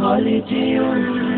কলেজিয়ম।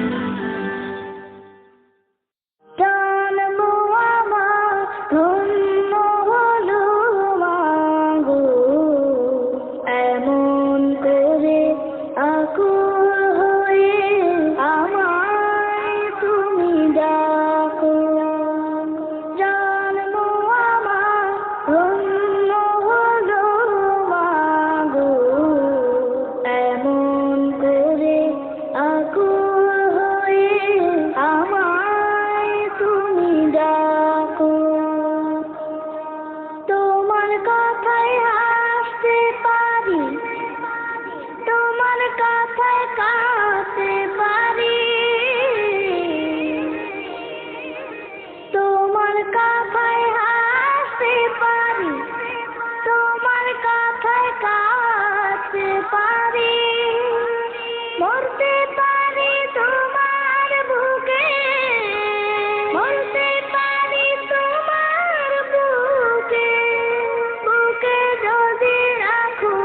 যদি রাখো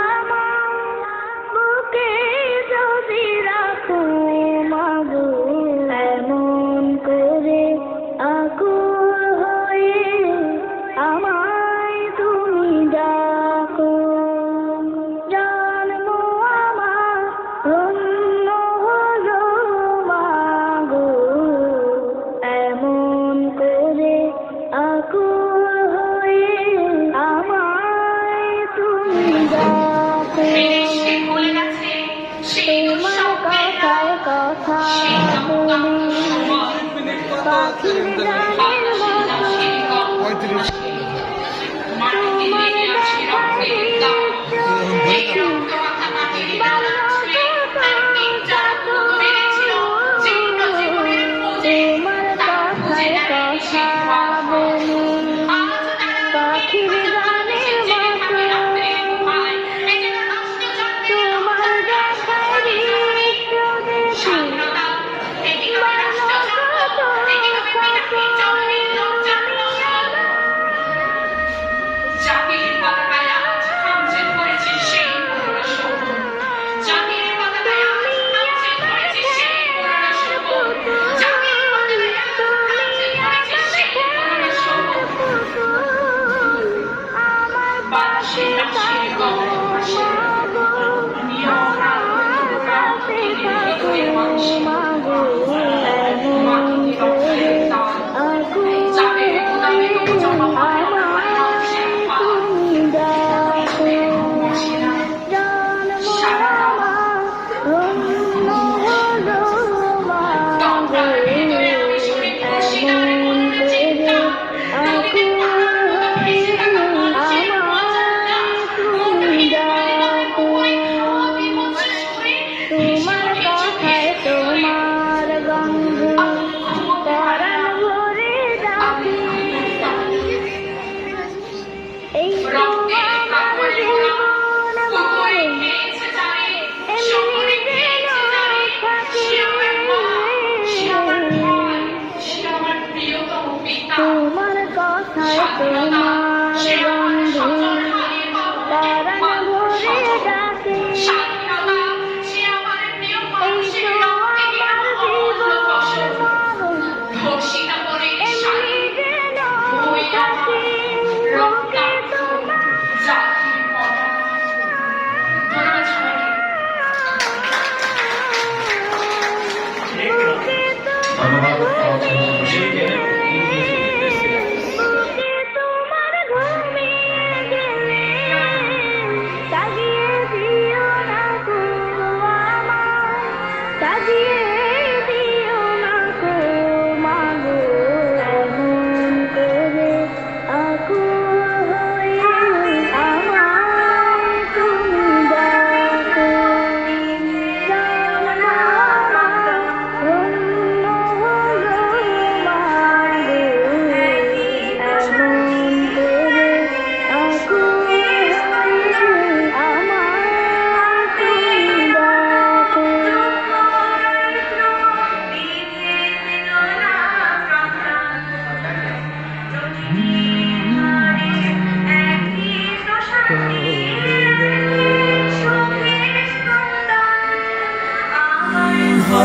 আমার বুকে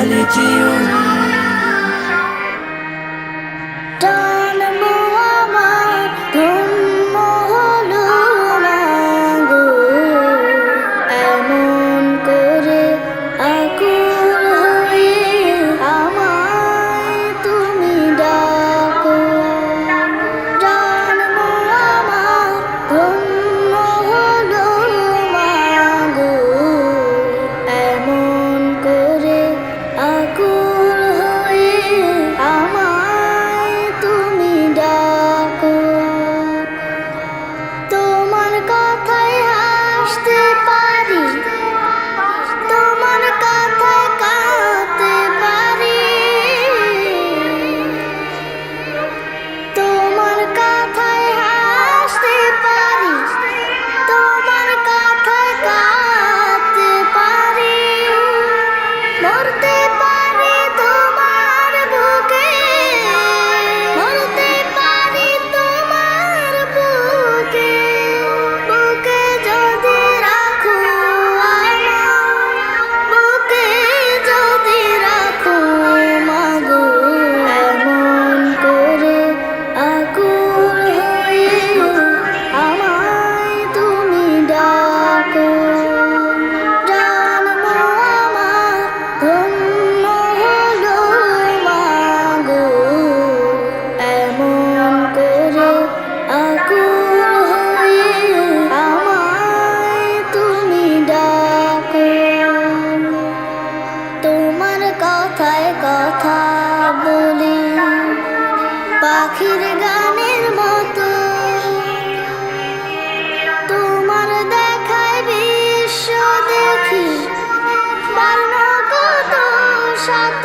বলে জীবন। কথা বলি পাখির গানের মতো, তোমার দেখায় বিশ্ব দেখি বর্ণ কত শত।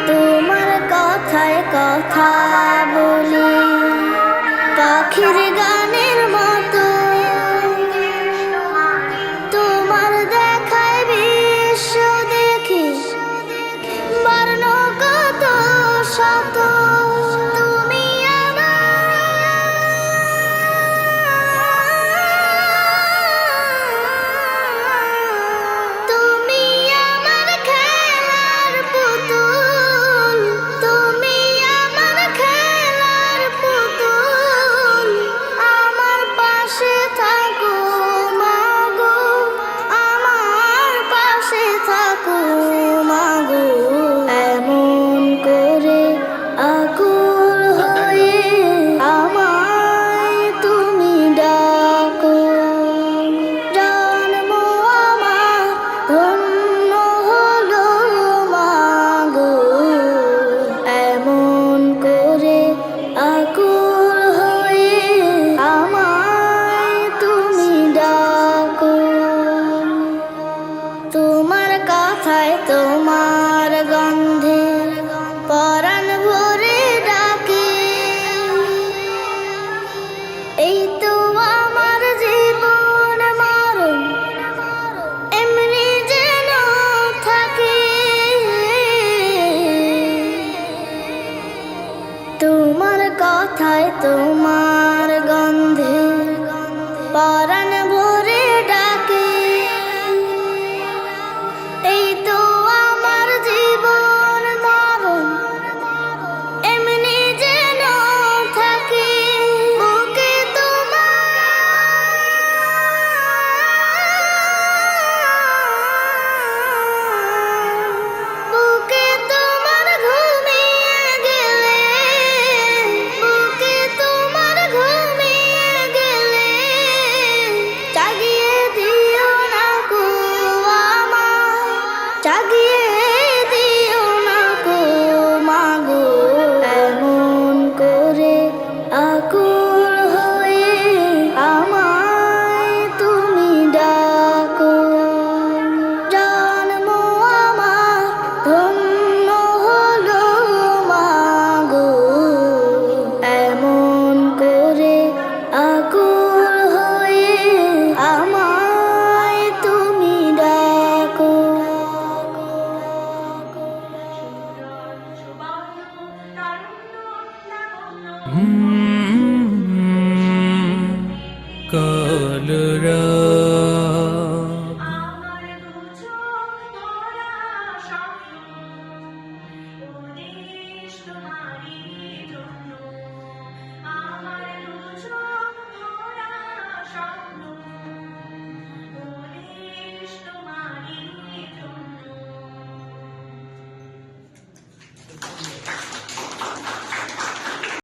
তোমার কথায় কথা বলি পাখির গানের মতো, তোমার দেখায় বিশ্ব দেখি বর্ণ কত শত। তুমি তুমি আমার খেলার পুতুল, তুমি আমার খেলার পুতুল, আমার পাশে থাকো মাগো, আমার পাশে থাকো মাগো। এমন করে আকুল হয়ে আমায় তুমি ডাকো, জন্ম আমার ধন্য হলো মাগো। এমন করে আকুল হয়ে আমায় তুমি ডাকো। তোমার কথায় তোমার গন্ধে পরাণ ভরে ডাকে, এই তো আমার জীবন মরণ এমনি যেন থাকে। তোমার কথায় তোমার গন্ধে পরাণ ভরে ডাকে, এই তো আমার জীবন মরণ এমনি যেন থাকে। বুকে তোমার ঘুমিয়ে গেলে, বুকে তোমার ঘুমিয়ে গেলে জাগিয়ে দিও না গো আমায়, জাগিয়ে দিও না গো মাগো। এমন করে আকুল হয়ে আমায় তুমি ডাকো, জন্ম আমার ধন্য হলো মাগো। এমন করে আকুল হয়ে আমায় তুমি ডাকো, তোমারি